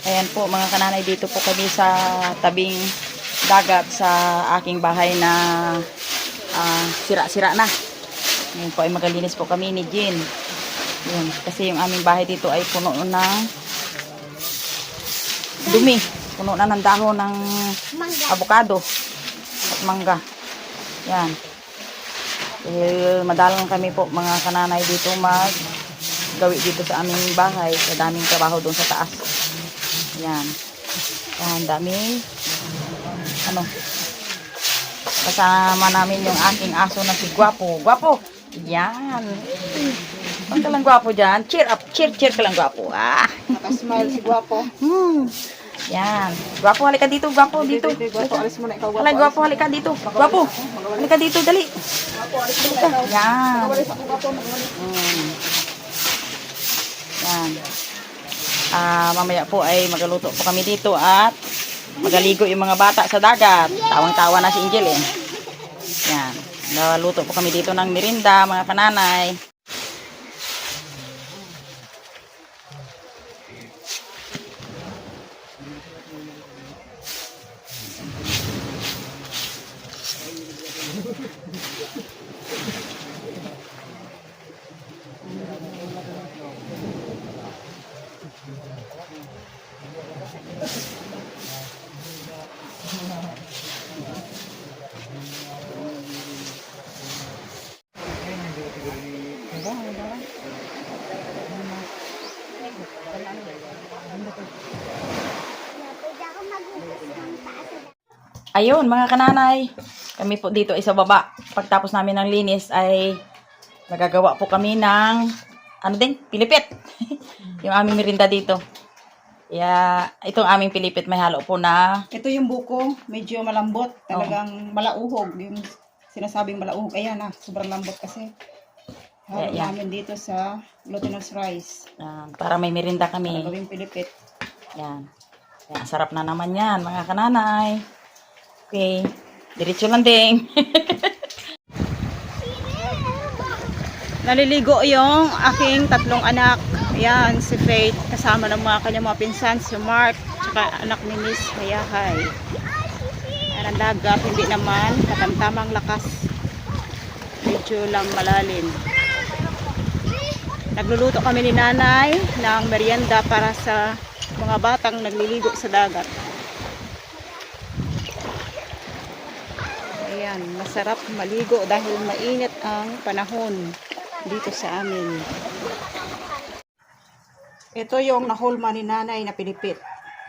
Ayan po mga kananay, dito po kami sa tabing dagat sa aking bahay na sira-sira na. Ngayon po ay magalinis po kami ni Jean. Yun, kasi yung aming bahay dito ay puno ng dumi. Puno na ng dahon ng avocado at mangga. Yan. Dahil madalang kami po mga kananay dito gawi dito sa aming bahay. Sa daming trabaho doon sa taas. Yan. Yan, daming kasama namin yung aking aso na si Guapo. Guapo! Yan. Huwag ka lang Guapo dyan. Cheer up. Cheer ka lang Guapo. Nakasmile si Guapo. Yan. Guapo, halika dito. Guapo, dito. Guapo, alis mo na ikaw. Halika, Guapo, halika dito. Guapo, halika dito. Dali. Guapo, alis mo na ikaw. Yan. Magawalis ako, Guapo. Yan. Mamaya po ay magaluto po kami dito at magaligo yung mga bata sa dagat. Tawang-tawa na si Angel eh. Yan. Naluto po kami dito ng merinda, mga kananay. Ayun, mga kananay. Kami po dito ay sa baba. Pagtapos namin ng linis ay nagagawa po kami ng pilipit. Yung aming merinda dito. Itong aming pilipit may halo po na Ito yung buko, medyo malambot. Talagang malauhog. Yung sinasabing malauhog. Ayan na, sobrang lambot kasi. Halo namin dito sa glutinous rice. Para may merinda kami. Gawing pilipit. Yan. Yan. Sarap na naman yan, mga kananay. Okay. Diretso lang din. Naliligo yung aking tatlong anak. Ayan, si Faith. Kasama ng kanyang mga pinsan, si Mark. Tsaka anak ni Miss Hayahay. Ayan ang dagat. Hindi naman katamtamang lakas. Medyo lang malalim. Nagluluto kami ni nanay ng merienda para sa mga batang nagliligo sa dagat. Ayan, masarap maligo dahil mainit ang panahon dito sa amin. Ito yung nahulma ni nanay na pilipit.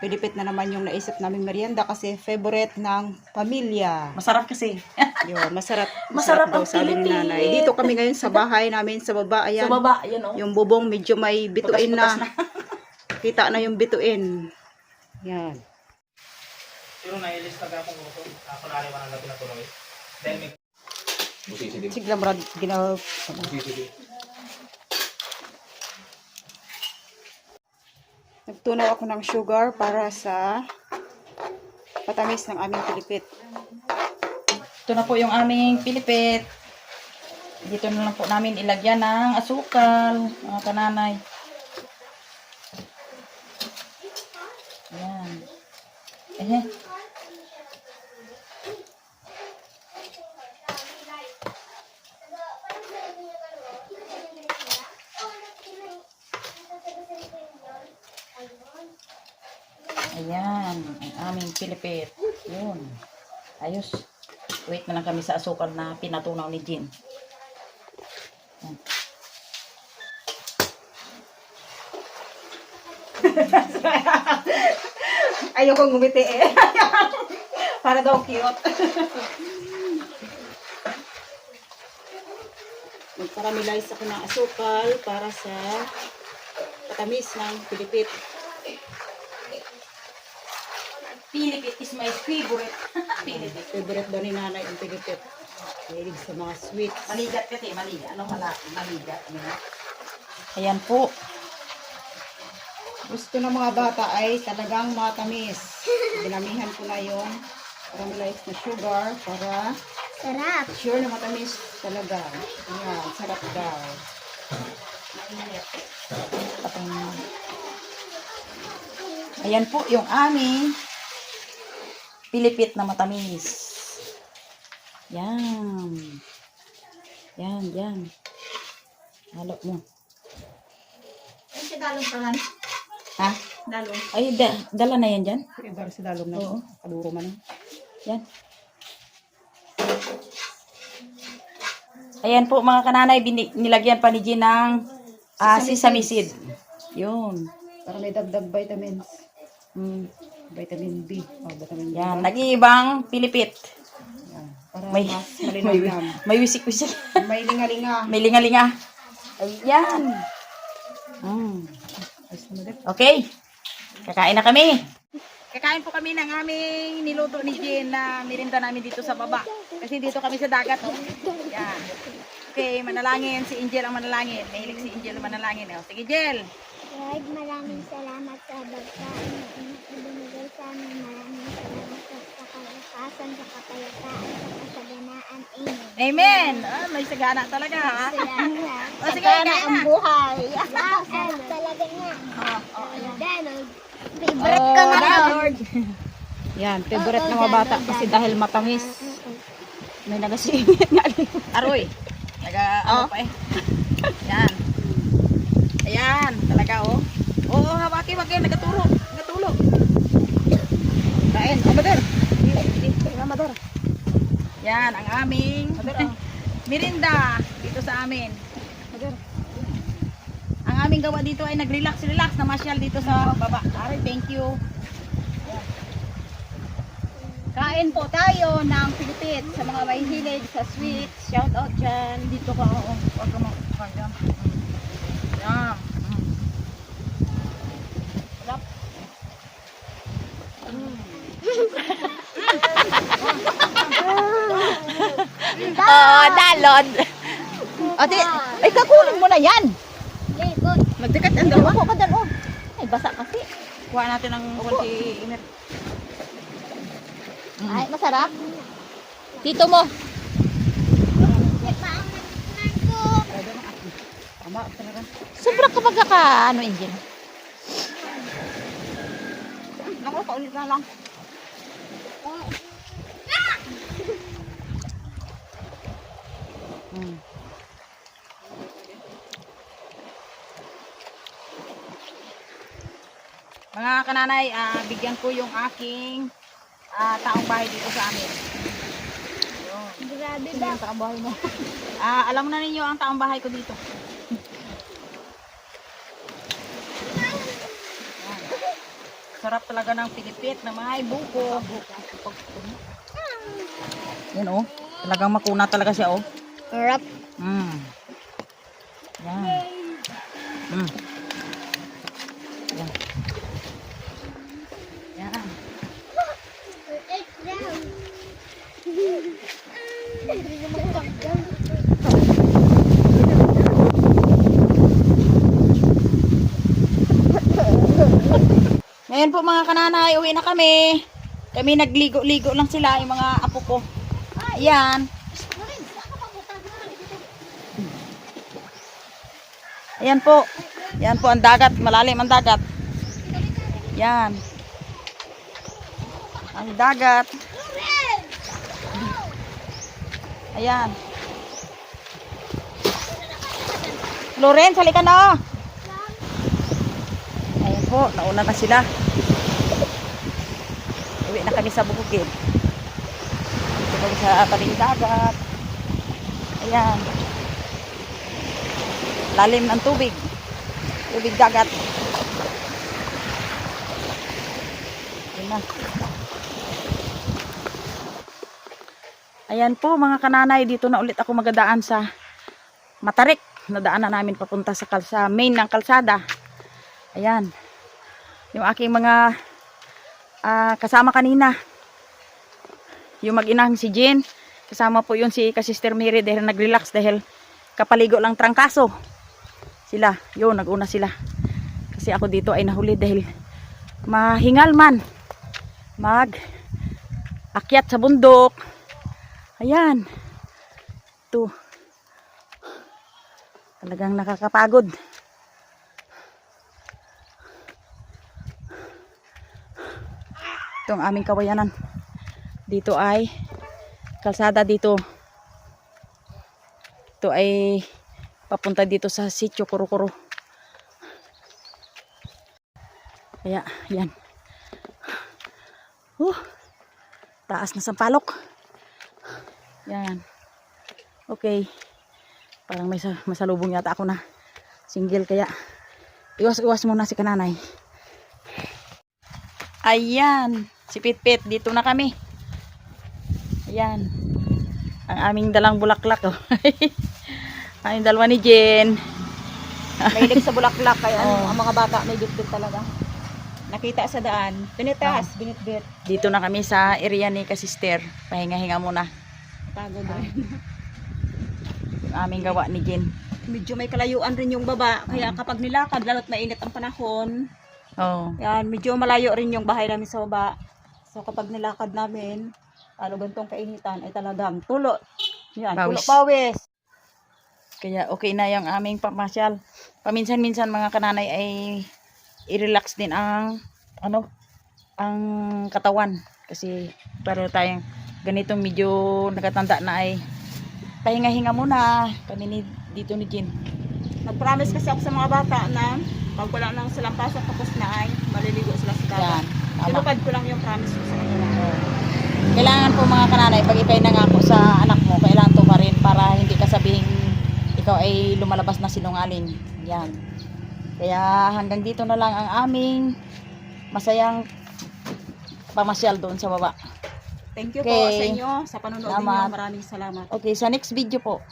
Pilipit na naman yung naisip naming merienda kasi favorite ng pamilya. Masarap kasi. Yun, masarap. Masarap daw ang sabi ni pilipit. nanay. Dito kami ngayon sa bahay namin sa baba. Ayan. Sa baba, yan o. Yung bubong medyo may bituin Butas-butas na. Kita na yung bituin. Yan. Pero nailista ka akong gusto. Ako na aliwan ang gabi na tuloy. Then may... Musisi din. Sigla marad ginawa. Musisi din. Nagtunaw ako ng sugar para sa patamis ng aming pilipit. Ito na po yung aming pilipit. Dito na lang po namin ilagyan ng asukal, mga kananay. Ayan. Ayan, ang aming pilipit. Yun. Ayos. Wait na lang kami sa asukal na pinatunaw ni Jean. Ayan. Ayokong ngumiti eh. Para daw cute. Magparamilize ako ng asukal para sa patamis ng pilipit. Pilipit is my favorite. Pilipit. Favorite daw ni nanay ang pilipit. Mahilig sa mga sweet. Maligat kasi, maligat. Ano pala? Maligat. Ayan po. Gusto ng mga bata ay talagang matamis. Dinamihan ko na yung caramelized na sugar para Sarap. sure na matamis talaga. Ayan, sarap daw. Ayan po yung aming pilipit na matamis. Yan. Yan. Halo mo. Ay, si Dalong pa man. Ha? Dalong. Ay, dala na yan dyan? Ibar si Dalong na. Oo. Kaduro man. Yan. Ayan po mga kananay, nilagyan pa ni Jean ng sesame seed. Yun. Para may dagdag vitamins. Vitamin B. Vitamin B. Yan, nag-iibang pilipit. Para May, mas may, malinamnam. may wisik-wisik. May linga-linga. May linga-linga. Ayan. Okay. Kakain na kami. Kakain po kami ng aming niluto ni Jean na merinda namin dito sa baba. Kasi dito kami sa dagat. Oh. Yan. Okay, manalangin. Si Angel ang manalangin. Mahilig si Angel ang manalangin. Oh. Sige, Angel. Lord, maraming salamat sa pagkain na ibinigay sa amin. Maraming salamat sa kalakasan, sa kapayapaan, sa kasaganaan. Amen. Amen. Ah, may sagana talaga. Ha? Salamat. O, sige, kain na. Buhay. Wow, sarap talaga nga. Ayan. Donald, favorite ko na to. Lord. Yan, favorite ng mga bata kasi dahil matamis. May nagasingit nga. Aroy. Ano pa eh. Yan. Ayan. Talaga oh. Oo, hawaki. Nagatulog. Kain. Amador. Amador. Yan. Ang aming merinda dito sa amin. Ang aming gawa dito ay nag-relax na masyal dito sa baba. Aray, thank you. Kain po tayo ng pilipit sa mga may hilig sa sweets. Shout out dyan. Dito ka, oo. Huwag ka makakaya. Yan. Dalon. Ate, ay kakunin mo na yan. Likod. Magdikat ang dalawa. Ako ka dyan, oh. Ay, basa kasi. Kuha natin ng konti Imer. Ay, masarap. Dito mo. Tama, talaga. Sobra ka magkaka, ano, Angel? Naku, paulit na lang. Mga kananay, bigyan ko yung aking taong bahay dito sa amin. Grabe Sino ba? yung taong bahay mo? Alam na ninyo ang taong bahay ko dito. Yan. Sarap talaga ng pilipit na may buko. Yan oh. Talagang makuna talaga siya oh. Sarap. Yan. Yan. Yan. Ngayon po mga kananay, uwi na kami. Kami nagligo-ligo lang sila, yung mga apo ko. Ayan. Ayan po. Yan po ang dagat, malalim ang dagat. Yan. Ang dagat. Ayan. Loren, halika na. Ayan po, nauna na sila. Uwi na kami sa bukid. Dito kami sa tabing dagat. Ayan. Lalim ng tubig. Tubig dagat. Ayan na. Ayan po mga kananay, dito na ulit ako magadaan sa Matarik. Nadaan na namin papunta sa main ng kalsada. Ayan. Yung aking mga kasama kanina. Yung mag-inang si Jean. Kasama po yun si Sister Mary dahil nag-relax dahil kapaligo lang trangkaso. Sila, yun, nag-una sila. Kasi ako dito ay nahuli dahil mahingal man. Mag-akyat sa bundok. Ayan. Ito. Talagang nakakapagod. Ito ang aming kawayanan. Dito ay kalsada dito. Ito ay papunta dito sa sitio Kuro-Kuro. Kaya, yan. Taas na sampalok. Yan. Okay. Parang may masalubong yata ako na single, kaya iwas-iwas muna si kananay. Ayan. Si Pitpit. Dito na kami. Ayan. Ang aming dalang bulaklak. Oh. Ang dalawa ni Jen. Mahilig sa bulaklak, kaya Oo. ang mga bata may bitbit talaga. Nakita sa daan, pinitas, binitbit. Dito na kami sa area ni Kasister. Pahinga-hinga muna. Pagod rin. Yung aming gawa ni Jen. Medyo may kalayuan rin yung baba, kaya kapag nilakad, lalo't mainit ang panahon, Oh. yan, medyo malayo rin yung bahay namin sa baba. So kapag nilakad namin, lalo gantong kainitan, ay talagang tulo. Yan, tulo Pawis. pawis. Kaya okay na yung aming pamasyal. Paminsan-minsan mga kananay ay i-relax din ang ang katawan. Kasi para tayong ganitong medyo nakatanda na ay pahinga-hinga muna kami dito ni Jen. Nag-promise kasi ako sa mga bata na pag wala nang silang pasok tapos na ay maliligo sila sa dagat. Yan. Tama. Tinupad ko lang yung promise ko sa kanila. Kailangan po mga kananay, pag ikay nangako sa anak mo, kailangan to pa rin para hindi ka sabihing ikaw ay lumalabas na sinungaling. Yan. Kaya hanggang dito na lang ang aming masayang pamasyal doon sa baba. Thank you po Okay. sa inyo, sa panonood Salamat. ninyo. Maraming salamat. Okay, sa next video po.